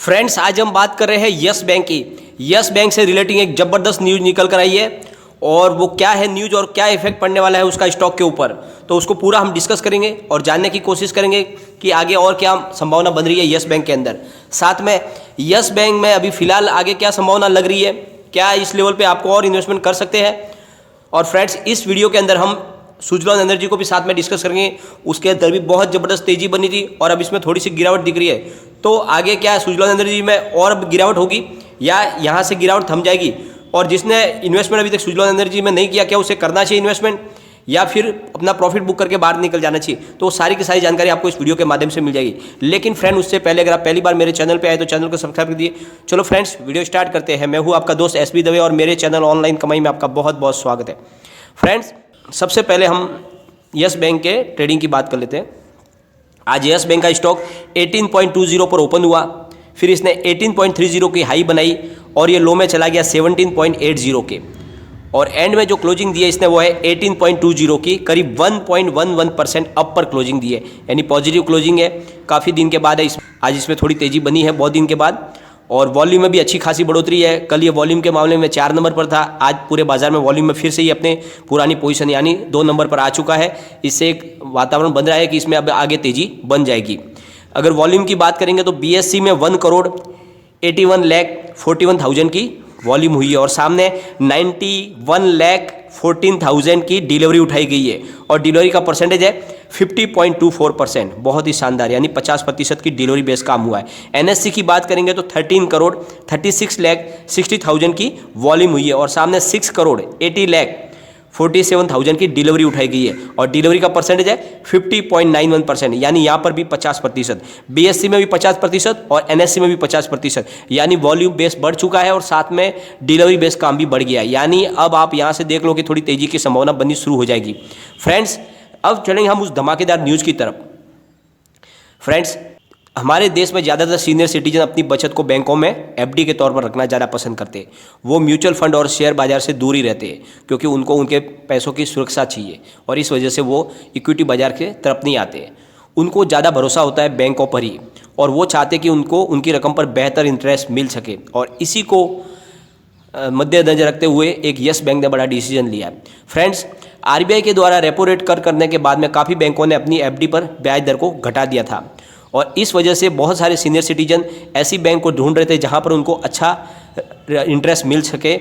Friends, आज हम बात कर रहे हैं यस बैंक की। यस बैंक से रिलेटिंग एक ज़बरदस्त न्यूज़ निकल कर आई है और वो क्या है न्यूज़ और क्या इफेक्ट पड़ने वाला है उसका स्टॉक के ऊपर, तो उसको पूरा हम डिस्कस करेंगे और जानने की कोशिश करेंगे कि आगे और क्या संभावना बन रही है यस बैंक के अंदर। साथ में यस बैंक में अभी फ़िलहाल आगे क्या संभावना लग रही है, क्या इस लेवल पर आपको और इन्वेस्टमेंट कर सकते हैं। और फ्रेंड्स, इस वीडियो के अंदर हम सुजलॉन एनर्जी को भी साथ में डिस्कस करेंगे। उसके अंदर भी बहुत ज़बरदस्त तेज़ी बनी थी और अब इसमें थोड़ी सी गिरावट दिख रही है, तो आगे क्या सुजलॉन एनर्जी में और गिरावट होगी या यहाँ से गिरावट थम जाएगी। और जिसने इन्वेस्टमेंट अभी तक सुजलॉन एनर्जी में नहीं किया, क्या उसे करना चाहिए इन्वेस्टमेंट या फिर अपना प्रॉफिट बुक करके बाहर निकल जाना चाहिए, तो सारी की सारी जानकारी आपको इस वीडियो के माध्यम से मिल जाएगी। लेकिन फ्रेंड, उससे पहले अगर आप पहली बार मेरे चैनल पे आए तो चैनल को सब्सक्राइब कर दिए। चलो फ्रेंड्स, वीडियो स्टार्ट करते हैं। मैं हूँ आपका दोस्त एसबी दवे और मेरे चैनल ऑनलाइन कमाई में आपका बहुत बहुत स्वागत है। फ्रेंड्स, सबसे पहले हम यस बैंक के ट्रेडिंग की बात कर लेते हैं। आज यस बैंक का स्टॉक 18.20 पर ओपन हुआ, फिर इसने 18.30 की हाई बनाई और ये लो में चला गया 17.80 के, और एंड में जो क्लोजिंग दी है इसने वो है 18.20 की, करीब 1.11% अप पर क्लोजिंग दी है, यानी पॉजिटिव क्लोजिंग है। काफ़ी दिन के बाद है आज इसमें थोड़ी तेज़ी बनी है बहुत दिन के बाद, और वॉल्यूम में भी अच्छी खासी बढ़ोतरी है। कल ये वॉल्यूम के मामले में 4 नंबर पर था, आज पूरे बाजार में वॉल्यूम में फिर से ही अपने पुरानी पोजीशन यानी 2 नंबर पर आ चुका है। इससे एक वातावरण बन रहा है कि इसमें अब आगे तेज़ी बन जाएगी। अगर वॉल्यूम की बात करेंगे तो बीएससी में 1,81,41,000 की वॉल्यूम हुई है और सामने 91,14,000 की डिलीवरी उठाई गई है और डिलीवरी का परसेंटेज है 50.24%, बहुत ही शानदार, यानी 50% की डिलीवरी बेस काम हुआ है। एनएससी की बात करेंगे तो 13,36,60,000 की वॉल्यूम हुई है और सामने 6,80,47,000 की डिलीवरी उठाई गई है और डिलीवरी का परसेंटेज है 50.91%, यानी यहाँ पर भी 50%। बीएससी में भी 50% और एनएससी में भी 50%, यानी वॉल्यूम बेस बढ़ चुका है और साथ में डिलीवरी बेस काम भी बढ़ गया है। यानी अब आप यहाँ से देख लो कि थोड़ी तेज़ी की संभावना बननी शुरू हो जाएगी। फ्रेंड्स, अब चलेंगे हम उस धमाकेदार न्यूज़ की तरफ। फ्रेंड्स, हमारे देश में ज़्यादातर सीनियर सिटीजन अपनी बचत को बैंकों में एफडी के तौर पर रखना ज़्यादा पसंद करते हैं। वो म्यूचुअल फंड और शेयर बाजार से दूर ही रहते हैं क्योंकि उनको उनके पैसों की सुरक्षा चाहिए और इस वजह से वो इक्विटी बाजार के तरफ नहीं आते हैं। उनको ज़्यादा भरोसा होता है बैंकों पर ही और वो चाहते कि उनको उनकी रकम पर बेहतर इंटरेस्ट मिल सके, और इसी को मद्देनजर रखते हुए एक यस बैंक ने बड़ा डिसीजन लिया है। फ्रेंड्स, आरबीआई के द्वारा रेपो रेट कट करने के बाद में काफ़ी बैंकों ने अपनी एफडी पर ब्याज दर को घटा दिया था और इस वजह से बहुत सारे सीनियर सिटीजन ऐसी बैंक को ढूंढ रहे थे जहां पर उनको अच्छा इंटरेस्ट मिल सके।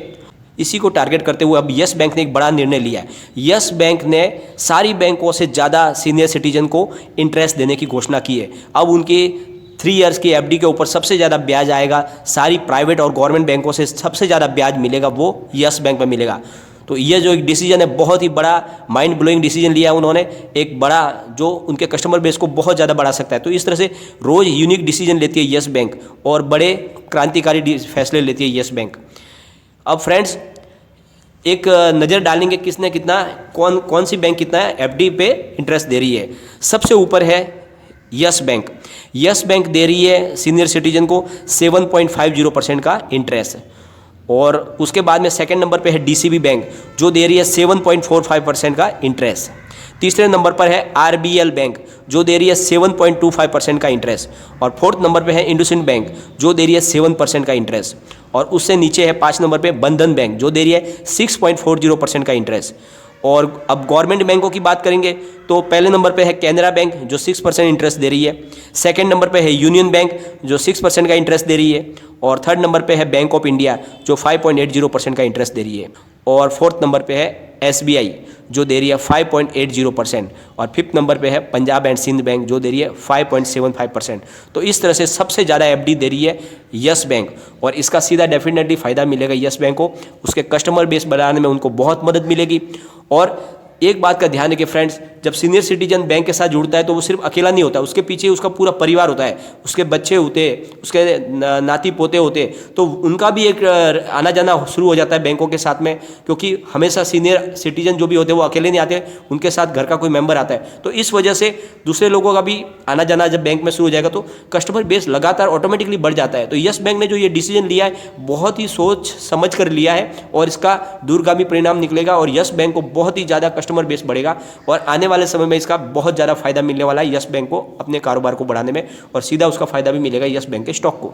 इसी को टारगेट करते हुए अब यस बैंक ने एक बड़ा निर्णय लिया है। यस बैंक ने सारी बैंकों से ज़्यादा सीनियर सिटीजन को इंटरेस्ट देने की घोषणा की है। अब उनकी 3 इयर्स की एफडी के ऊपर सबसे ज़्यादा ब्याज आएगा। सारी प्राइवेट और गवर्नमेंट बैंकों से सबसे ज़्यादा ब्याज मिलेगा वो यस बैंक में मिलेगा। तो ये जो एक डिसीजन है, बहुत ही बड़ा माइंड ब्लोइंग डिसीजन लिया उन्होंने, एक बड़ा जो उनके कस्टमर बेस को बहुत ज़्यादा बढ़ा सकता है। तो इस तरह से रोज़ यूनिक डिसीजन लेती है यस बैंक और बड़े क्रांतिकारी फैसले लेती है यस बैंक। अब फ्रेंड्स, एक नज़र डालेंगे किसने कितना कौन सी बैंक कितना एफडी पे इंटरेस्ट दे रही है। सबसे ऊपर है यस बैंक। यस बैंक दे रही है सीनियर सिटीजन को 7.50% का इंटरेस्ट, और उसके बाद में सेकंड नंबर पे है डीसीबी बैंक जो दे रही है 7.45% का इंटरेस्ट। तीसरे नंबर पर है आरबीएल बैंक जो दे रही है 7.25% का इंटरेस्ट, और फोर्थ नंबर पे है इंडसइंड बैंक जो दे रही है 7% का इंटरेस्ट, और उससे नीचे है 5 नंबर पे बंधन बैंक जो दे रही है 6.40% का इंटरेस्ट। और अब गवर्नमेंट बैंकों की बात करेंगे तो पहले नंबर पे है कैनरा बैंक जो 6% इंटरेस्ट दे रही है, सेकंड नंबर पे है यूनियन बैंक जो 6% का इंटरेस्ट दे रही है, और थर्ड नंबर पे है बैंक ऑफ इंडिया जो 5.80% का इंटरेस्ट दे रही है, और फोर्थ नंबर पे है एसबीआई जो दे रही है 5.80%, और फिफ्थ नंबर पे है पंजाब एंड सिंध बैंक जो दे रही है 5.75%। तो इस तरह से सबसे ज़्यादा एफडी दे रही है यस बैंक, और इसका सीधा डेफिनेटली फ़ायदा मिलेगा यस बैंक को। उसके कस्टमर बेस बढ़ाने में उनको बहुत मदद मिलेगी। और एक बात का ध्यान है कि फ्रेंड्स, जब सीनियर सिटीजन बैंक के साथ जुड़ता है तो वो सिर्फ अकेला नहीं होता, उसके पीछे उसका पूरा परिवार होता है, उसके बच्चे होते, उसके नाती पोते होते, तो उनका भी एक आना जाना शुरू हो जाता है बैंकों के साथ में, क्योंकि हमेशा सीनियर सिटीजन जो भी होते हैं वो अकेले नहीं आते, उनके साथ घर का कोई मेंबर आता है। तो इस वजह से दूसरे लोगों का भी आना जाना जब बैंक में शुरू हो जाएगा तो कस्टमर बेस लगातार ऑटोमेटिकली बढ़ जाता है। तो यस बैंक ने जो ये डिसीजन लिया है बहुत ही सोच समझ कर लिया है और इसका दूरगामी परिणाम निकलेगा और यस बैंक को बहुत ही ज़्यादा कस्टमर बेस बढ़ेगा और आने वाले समय में इसका बहुत ज़्यादा फायदा मिलने वाला है यस बैंक को अपने कारोबार को बढ़ाने में, और सीधा उसका फायदा भी मिलेगा यस बैंक के स्टॉक को।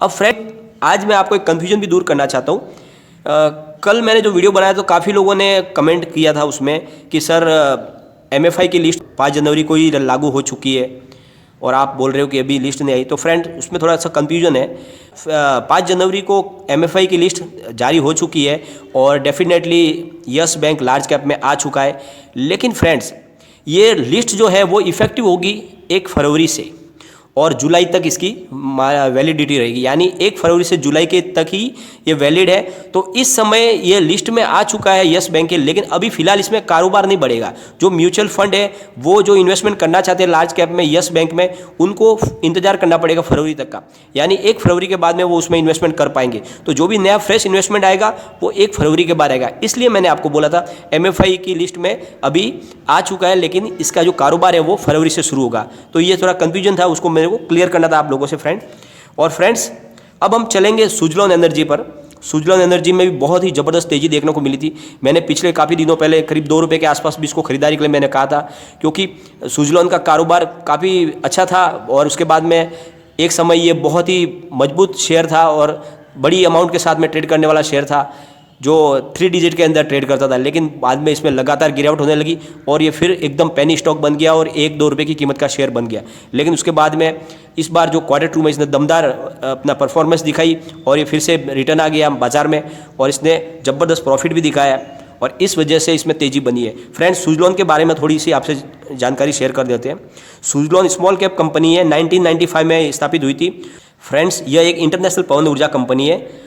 अब फ्रेंड आज मैं आपको एक कन्फ्यूजन भी दूर करना चाहता हूँ। कल मैंने जो वीडियो बनाया तो काफ़ी लोगों ने कमेंट किया था उसमें कि सर MFI की लिस्ट 5 जनवरी को ही लागू हो चुकी है और आप बोल रहे हो कि अभी लिस्ट नहीं आई। तो फ्रेंड उसमें थोड़ा सा कन्फ्यूजन है। 5 जनवरी को MFI की लिस्ट जारी हो चुकी है और definitely yes bank large cap में आ चुका है। लेकिन फ्रेंड्स ये लिस्ट जो है वो इफ़ेक्टिव होगी 1 फरवरी से और जुलाई तक इसकी वैलिडिटी रहेगी, यानी 1 फरवरी से जुलाई के तक ही ये वैलिड है। तो इस समय ये लिस्ट में आ चुका है यस बैंक के, लेकिन अभी फिलहाल इसमें कारोबार नहीं बढ़ेगा। जो म्यूचुअल फंड है वो जो इन्वेस्टमेंट करना चाहते हैं लार्ज कैप में यस बैंक में, उनको इंतजार करना पड़ेगा फरवरी तक का, यानी 1 फरवरी के बाद में वो उसमें इन्वेस्टमेंट कर पाएंगे। तो जो भी नया फ्रेश इन्वेस्टमेंट आएगा वो 1 फरवरी के बाद आएगा। इसलिए मैंने आपको बोला था MFI की लिस्ट में अभी आ चुका है, लेकिन इसका जो कारोबार है वो फरवरी से शुरू होगा। तो ये थोड़ा कन्फ्यूजन था, उसको मेरे को क्लियर करना था आप लोगों से फ्रेंड। और फ्रेंड्स अब हम चलेंगे सुजलॉन एनर्जी पर। सुजलॉन एनर्जी में भी बहुत ही ज़बरदस्त तेज़ी देखने को मिली थी। मैंने पिछले काफ़ी दिनों पहले करीब 2 रुपये के आसपास भी इसको खरीदारी के लिए मैंने कहा था, क्योंकि सुजलॉन का कारोबार काफ़ी अच्छा था और उसके बाद में एक समय ये बहुत ही मजबूत शेयर था और बड़ी अमाउंट के साथ में ट्रेड करने वाला शेयर था जो 3 डिजिट के अंदर ट्रेड करता था। लेकिन बाद में इसमें लगातार गिरावट होने लगी और ये फिर एकदम पेनी स्टॉक बन गया और 1-2 रुपये की कीमत का शेयर बन गया। लेकिन उसके बाद में इस बार जो Q2 में इसने दमदार अपना परफॉर्मेंस दिखाई और ये फिर से रिटर्न आ गया बाजार में और इसने ज़बरदस्त प्रॉफिट भी दिखाया और इस वजह से इसमें तेज़ी बनी है। फ्रेंड्स सुजलॉन के बारे में थोड़ी सी आपसे जानकारी शेयर कर देते हैं। सुजलॉन स्मॉल कैप कंपनी है, 1995 में स्थापित हुई थी। फ्रेंड्स यह एक इंटरनेशनल पवन ऊर्जा कंपनी है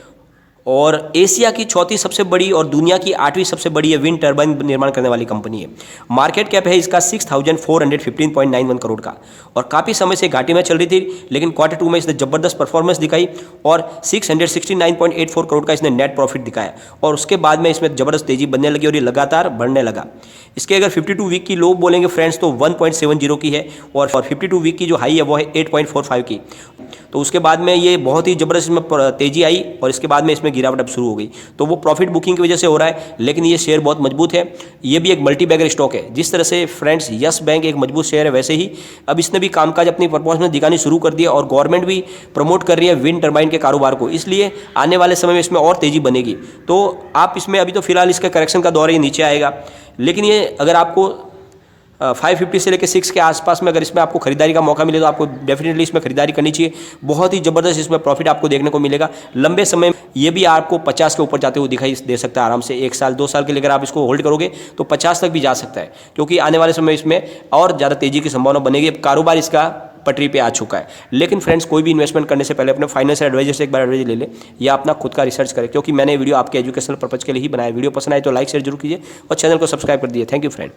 और एशिया की 4थी सबसे बड़ी और दुनिया की 8वीं सबसे बड़ी है विंड टर्बाइन निर्माण करने वाली कंपनी है। मार्केट कैप है इसका 6415.91 करोड़ का और काफ़ी समय से घाटी में चल रही थी, लेकिन Q2 में इसने ज़बरदस्त परफॉर्मेंस दिखाई और 669.84 करोड़ का इसने नेट प्रॉफिट दिखाया और उसके बाद में इसमें ज़बरदस्त तेज़ी बनने लगी और ये लगातार बढ़ने लगा। इसके अगर 52 वीक की लो बोलेंगे फ्रेंड्स तो 1.70 की है और 52 वीक की जो हाई है वो है 8.45 की। तो उसके बाद में ये बहुत ही ज़बरदस्त इसमें तेज़ी आई और इसके बाद में इसमें गिरावट अब शुरू हो गई। तो वो प्रॉफिट बुकिंग की वजह से हो रहा है, लेकिन ये शेयर बहुत मजबूत है। ये भी एक मल्टी बैगर स्टॉक है। जिस तरह से फ्रेंड्स यस बैंक एक मजबूत शेयर है, वैसे ही अब इसने भी कामकाज अपनी परफॉर्मेंस दिखानी शुरू कर दिया और गवर्नमेंट भी प्रमोट कर रही है विंड टर्बाइन के कारोबार को, इसलिए आने वाले समय में इसमें और तेज़ी बनेगी। तो आप इसमें अभी तो फिलहाल इसका करेक्शन का दौर है, नीचे आएगा, लेकिन ये अगर आपको 550 से लेकर 6 के आसपास में अगर इसमें आपको खरीदारी का मौका मिले तो आपको डेफिनेटली इसमें खरीदारी करनी चाहिए। बहुत ही ज़बरदस्त इसमें प्रॉफिट आपको देखने को मिलेगा। लंबे समय ये भी आपको 50 के ऊपर जाते हुए दिखाई दे सकता है आराम से। 1 साल 2 साल के लिए अगर आप इसको होल्ड करोगे तो 50 तक भी जा सकता है, क्योंकि आने वाले समय इसमें और ज़्यादा तेज़ी की संभावना बनेगी। कारोबार इसका पटरी पे आ चुका है। लेकिन फ्रेंड्स कोई भी इन्वेस्टमेंट करने से पहले अपने फाइनेंशियल एडवाइजर से एक बार एडवाइस ले ले या अपना खुद का रिसर्च करें, क्योंकि मैंने वीडियो आपके एजुकेशनल पर्पज के लिए ही बनाया। वीडियो पसंद आए तो लाइक शेयर जरूर कीजिए और चैनल को सब्सक्राइब कर दिए। Thank you friend.